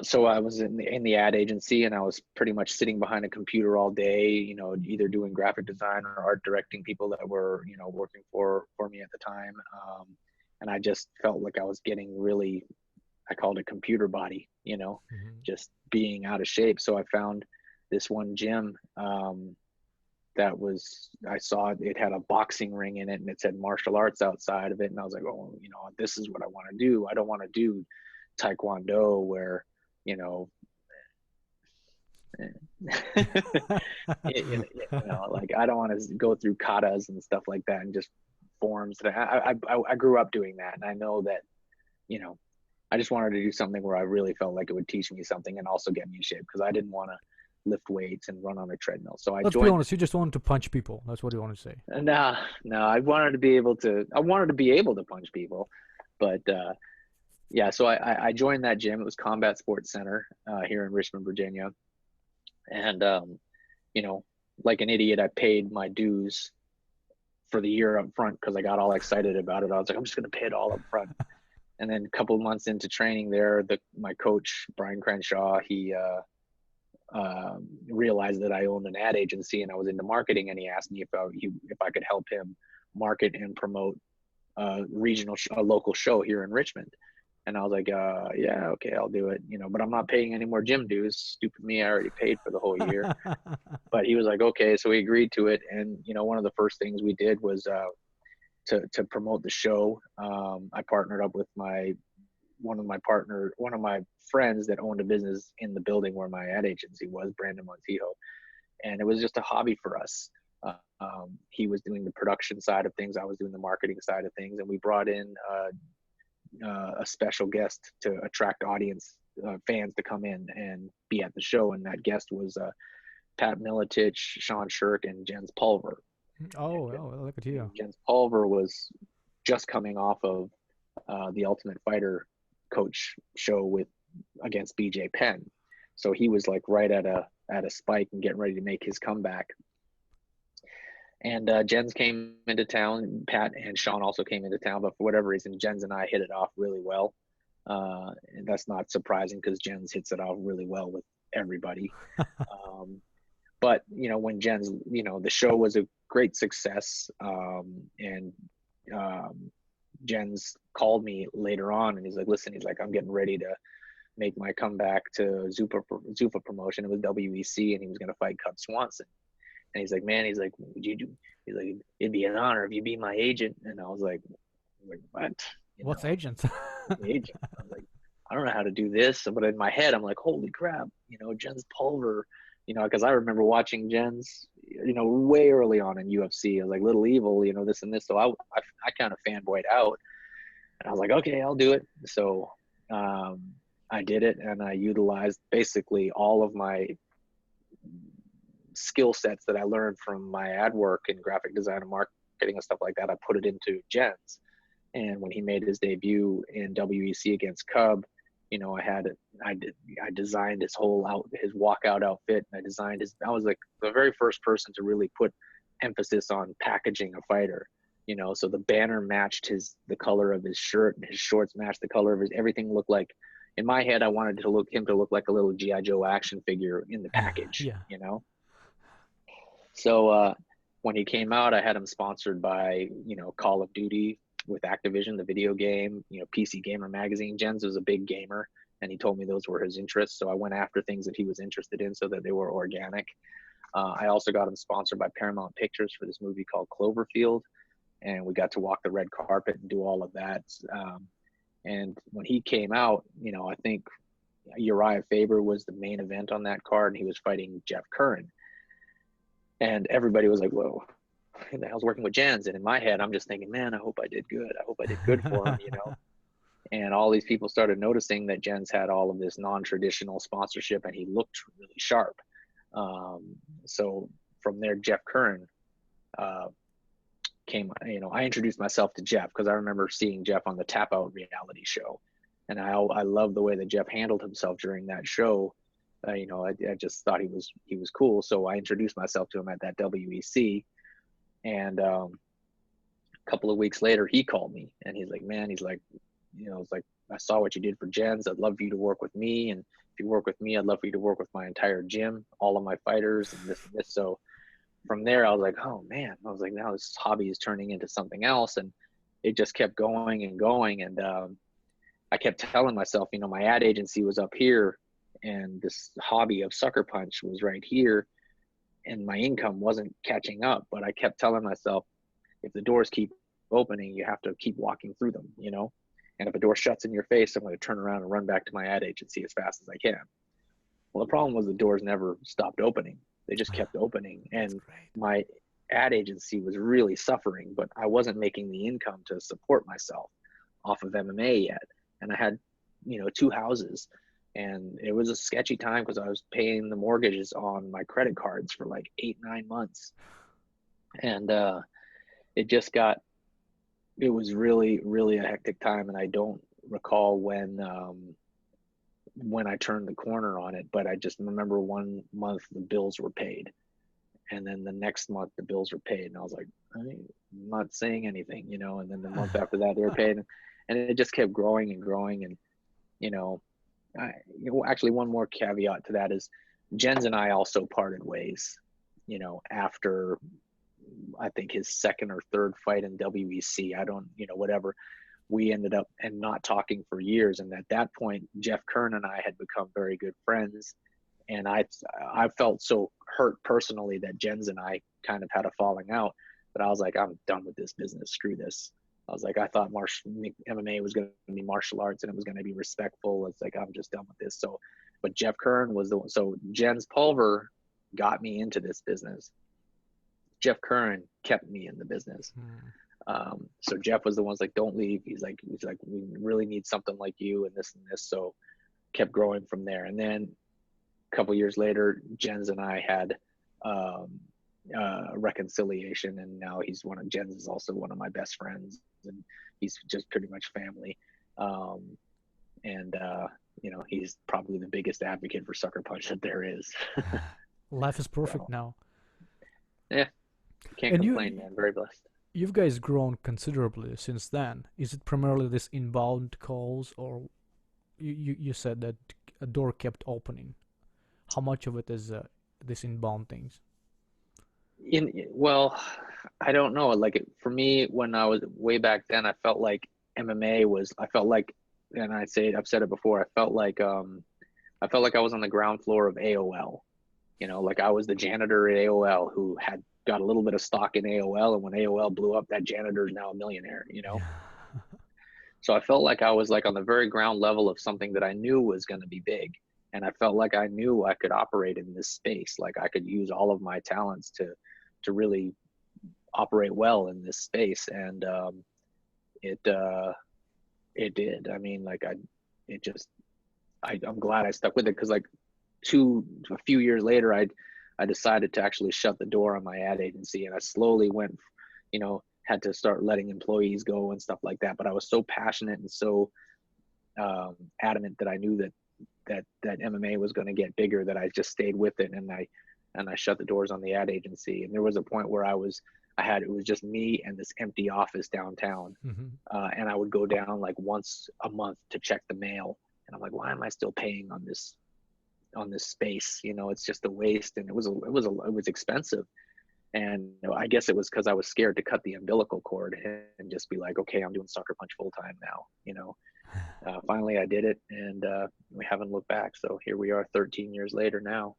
So I was in the ad agency, and I was pretty much sitting behind a computer all day, either doing graphic design or art directing people that were, working for me at the time. And I just felt like I was getting really, I called it computer body, Mhm. just being out of shape. So I found this one gym I saw it had a boxing ring in it, and it said martial arts outside of it. And I was like, oh, this is what I want to do. I don't want to do Taekwondo where, you know, like I don't want to go through katas and stuff like that and just forms. That I grew up doing that, and I know that, you know, I just wanted to do something where I really felt like it would teach me something and also get me in shape, because I didn't want to lift weights and run on a treadmill. So I Let's be joined. honest, you just wanted to punch people. That's what you want to say. No, no, I wanted to be able to. I wanted to be able to punch people, but yeah. So I joined that gym. It was Combat Sports Center here in Richmond, Virginia, and you know, like an idiot, I paid my dues for the year up front because I got all excited about it. I was like, I'm just going to pay it all up front. And then a couple of months into training there, my coach, Brian Crenshaw, he realized that I owned an ad agency and I was into marketing, and he asked me if I could help him market and promote a local show here in Richmond. And I was like, yeah, okay, I'll do it, you know, but I'm not paying any more gym dues. Stupid me, I already paid for the whole year. But he was like, okay, so we agreed to it. And, you know, one of the first things we did was to promote the show. I partnered up with one of my friends that owned a business in the building where my ad agency was, Brian-Butler-Au. And it was just a hobby for us. He was doing the production side of things. I was doing the marketing side of things. And we brought in a special guest to attract audience fans to come in and be at the show. And that guest was Pat Miletich, Sean Shirk, and Jens Pulver. Oh, look at you. Jens Pulver was just coming off of the Ultimate Fighter coach show against BJ Penn. So he was like right at a spike and getting ready to make his comeback. And Jens came into town. Pat and Sean also came into town, but for whatever reason, Jens and I hit it off really well. And that's not surprising because Jens hits it off really well with everybody. But, you know, when Jens, you know, the show was a great success. And Jens called me later on and he's like, listen, he's like, I'm getting ready to make my comeback to Zuffa promotion. It was WEC, and he was going to fight Cub Swanson. And he's like, man, he's like, he's like, it'd be an honor if you be my agent. And I was like what? What's agent? Agent. I was like, I don't know how to do this. But in my head, I'm like, holy crap, you know, Jens Pulver, you know, because I remember watching Jens, you know, way early on in UFC. I was like, Little Evil, you know, this and this. So I kind of fanboyed out. And I was like, okay, I'll do it. So I did it, and I utilized basically all of my skill sets that I learned from my ad work and graphic design and marketing and stuff like that. I put it into Jens. And when he made his debut in WEC against Cub, you know, I designed his his walkout outfit. And I was like the very first person to really put emphasis on packaging a fighter, you know, so the banner matched the color of his shirt, and his shorts matched the color of everything looked like, in my head, I wanted him to look like a little G.I. Joe action figure in the package, Yeah. You know? So when he came out, I had him sponsored by, you know, Call of Duty with Activision, the video game, you know, PC Gamer magazine. Jens was a big gamer, and he told me those were his interests. So I went after things that he was interested in so that they were organic. I also got him sponsored by Paramount Pictures for this movie called Cloverfield, and we got to walk the red carpet and do all of that. And when he came out, you know, I think Uriah Faber was the main event on that card, and he was fighting Jeff Curran. And everybody was like, whoa, who the hell's working with Jens? And in my head, I'm just thinking, man, I hope I did good. I hope I did good for him, you know? And all these people started noticing that Jens had all of this non-traditional sponsorship, and he looked really sharp. So from there, Jeff Curran came, you know, I introduced myself to Jeff because I remember seeing Jeff on the Tap Out reality show. And I love the way that Jeff handled himself during that show. You know, I just thought he was cool. So I introduced myself to him at that WEC. And a couple of weeks later, he called me, and he's like, man, he's like, you know, it's like, I saw what you did for Jens. I'd love for you to work with me. And if you work with me, I'd love for you to work with my entire gym, all of my fighters, and this and this. So from there, I was like, oh man, I was like, now this hobby is turning into something else. And it just kept going and going. And I kept telling myself, you know, my ad agency was up here, and this hobby of Sucker Punch was right here, and my income wasn't catching up. But I kept telling myself, if the doors keep opening, you have to keep walking through them, you know? And if a door shuts in your face, I'm going to turn around and run back to my ad agency as fast as I can. Well, the problem was the doors never stopped opening. They just kept opening. And my ad agency was really suffering, but I wasn't making the income to support myself off of MMA yet. And I had, 2 houses, and it was a sketchy time because I was paying the mortgages on my credit cards for like 8-9 months. And it was really, really a hectic time. And I don't recall when I turned the corner on it, but I just remember one month the bills were paid. And then the next month the bills were paid. And I was like, I'm not saying anything, and then the month after that they were paid. And it just kept growing and growing. And, actually one more caveat to that is Jens and I also parted ways, after I think his second or third fight in WEC. I don't, whatever. We ended up and not talking for years. And at that point, Jeff Kern and I had become very good friends. And I felt so hurt personally that Jens and I kind of had a falling out, that I was like, I'm done with this business. Screw this. I was like, I thought MMA was going to be martial arts and it was going to be respectful. It's like, I'm just done with this. So, but Jeff Kern was the one. So Jens Pulver got me into this business. Jeff Kern kept me in the business. So Jeff was the one's like, don't leave. He's like, we really need something like you and this and this. So kept growing from there. And then a couple years later, Jens and I had reconciliation, and now Jens is also one of my best friends, and he's just pretty much family. He's probably the biggest advocate for SuckerPunch that there is. Life is perfect now. Yeah, can't complain, man. Very blessed. You've guys grown considerably since then. Is it primarily this inbound calls, or you said that a door kept opening? How much of it is this inbound things? Well, I don't know. Like for me, when I was way back then, I felt like MMA was. And I've said it before. I felt like I was on the ground floor of AOL. Like I was the janitor at AOL who had got a little bit of stock in AOL, and when AOL blew up, that janitor is now a millionaire. So I felt like I was like on the very ground level of something that I knew was going to be big. And I felt like I knew I could operate in this space. Like I could use all of my talents to really operate well in this space. And it did. I mean, like I'm glad I stuck with it, because like a few years later, I decided to actually shut the door on my ad agency, and I slowly went, had to start letting employees go and stuff like that. But I was so passionate and so adamant that I knew that MMA was going to get bigger, that I just stayed with it, and I shut the doors on the ad agency. And there was a point where it was just me and this empty office downtown. And I would go down like once a month to check the mail, and I'm like, why am I still paying on this space? It's just a waste. And it was expensive. And I guess it was because I was scared to cut the umbilical cord and just be like, okay, I'm doing SuckerPunch full time now. Finally I did it, and we haven't looked back. So here we are 13 years later now,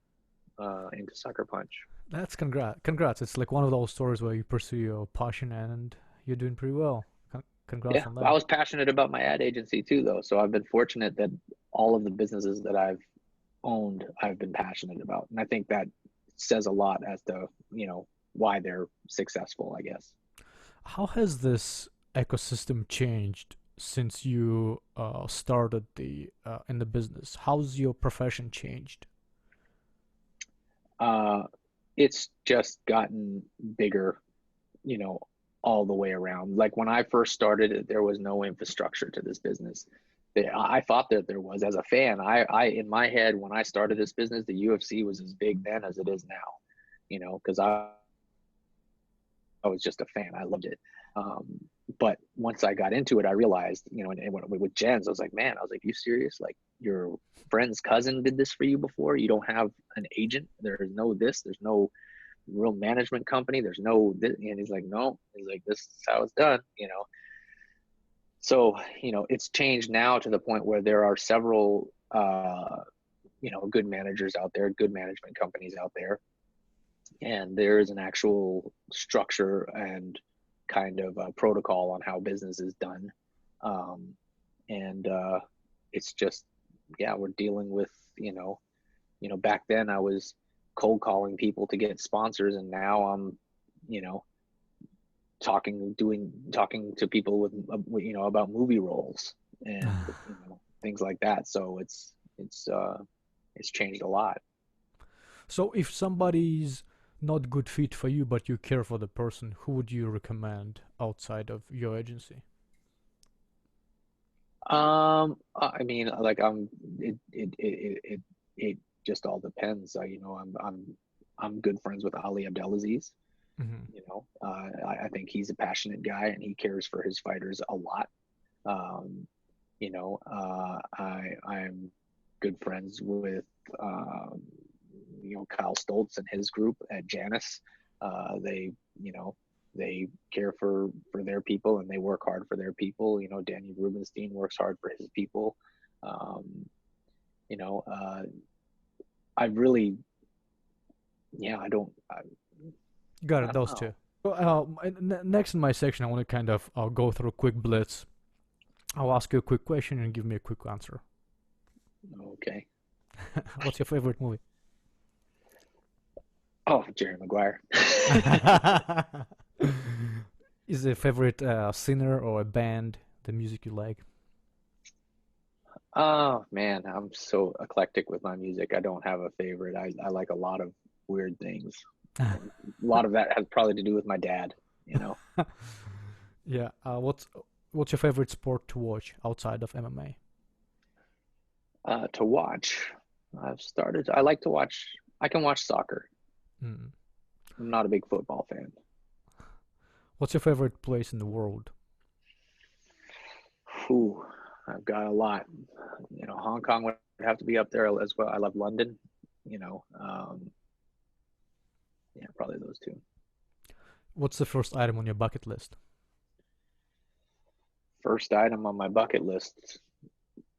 into SuckerPunch. That's congrats. It's like one of those stories where you pursue your passion and you're doing pretty well. Congrats on that. I was passionate about my ad agency too, though. So I've been fortunate that all of the businesses that I've owned, I've been passionate about. And I think that says a lot as to, why they're successful, I guess. How has this ecosystem changed since you started in the business? How's your profession changed? It's just gotten bigger, all the way around. Like when I first started, there was no infrastructure to this business. I thought that there was. As a fan, I in my head, when I started this business, the UFC was as big then as it is now, because I was just a fan. I loved it. But once I got into it, I realized, and with Jens, I was like, you serious? Like your friend's cousin did this for you before? You don't have an agent? There's no real management company. There's no this. And he's like, no. He's like, this is how it's done, So, it's changed now to the point where there are several, good managers out there, good management companies out there. And there is an actual structure and kind of a protocol on how business is done. It's just, we're dealing with, back then I was cold calling people to get sponsors, and now I'm you know, talking to people with, about movie roles and, things like that. So it's changed a lot. So if somebody's not good fit for you, but you care for the person, who would you recommend outside of your agency? I mean, like it just all depends. I'm good friends with Ali Abdelaziz. Hmm. I think he's a passionate guy and he cares for his fighters a lot. Um, I'm good friends with Kyle Stoltz and his group at Janus. They you know they care for their people and they work hard for their people. Danny Rubenstein works hard for his people. Um, you know, I really, yeah, Got I it, don't those two. know. Well, next in my section, I want to kind of go through a quick blitz. I'll ask you a quick question and give me a quick answer. Okay. What's your favorite movie? Oh, Jerry Maguire. Is there a favorite singer or a band, the music you like? Oh man, I'm so eclectic with my music. I don't have a favorite. I like a lot of weird things. And a lot of that has probably to do with my dad, you know. Yeah. What's your favorite sport to watch outside of MMA? To watch. I like to watch, I can watch soccer. Mm. I'm not a big football fan. What's your favorite place in the world? Ooh, I've got a lot. Hong Kong would have to be up there as well. I love London, yeah, probably those two. What's the first item on your bucket list? First item on my bucket list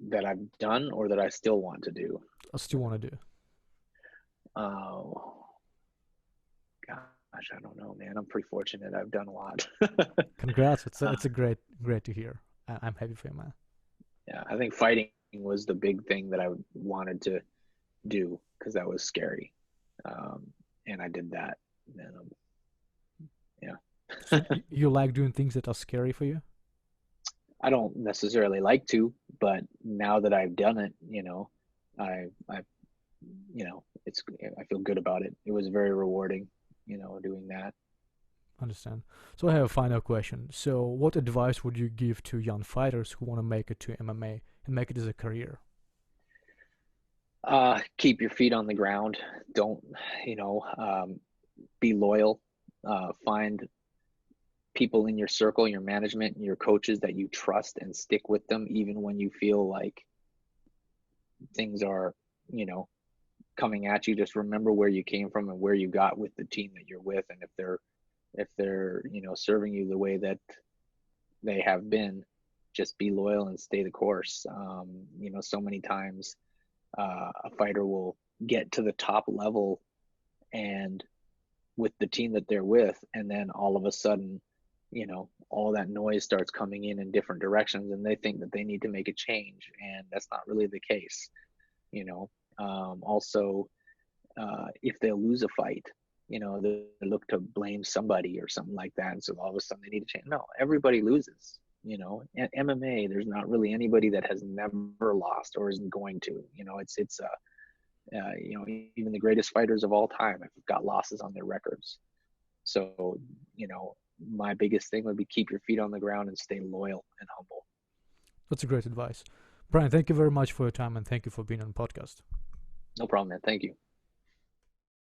that I've done or that I still want to do. I still want to do. Oh, gosh, I don't know, man. I'm pretty fortunate. I've done a lot. Congrats! It's a, Uh, it's a great to hear. I'm happy for you, man. yeah, I think fighting was the big thing that I wanted to do because that was scary. Um, and I did that. And So yeah. you like doing things that are scary for you? I don't necessarily like to, but now that I've done it, I it's I feel good about it. It was very rewarding, doing that. Understand. So I have a final question. So what advice would you give to young fighters who want to make it to MMA and make it as a career? Keep your feet on the ground. Don't, be loyal. Find people in your circle, your management, your coaches that you trust and stick with them even when you feel like things are, you know, coming at you. Just remember where you came from and where you got with the team that you're with, and if they're serving you the way that they have been, just be loyal and stay the course. So many times a fighter will get to the top level and with the team that they're with, and then all of a sudden, all that noise starts coming in different directions, and they think that they need to make a change, and that's not really the case. You know, also, if they lose a fight, they look to blame somebody or something like that, and so all of a sudden they need to change. No, everybody loses. At MMA, there's not really anybody that has never lost or isn't going to. Even the greatest fighters of all time have got losses on their records. So, my biggest thing would be keep your feet on the ground and stay loyal and humble. That's a great advice. Brian, thank you very much for your time and thank you for being on the podcast. No problem, man. Thank you.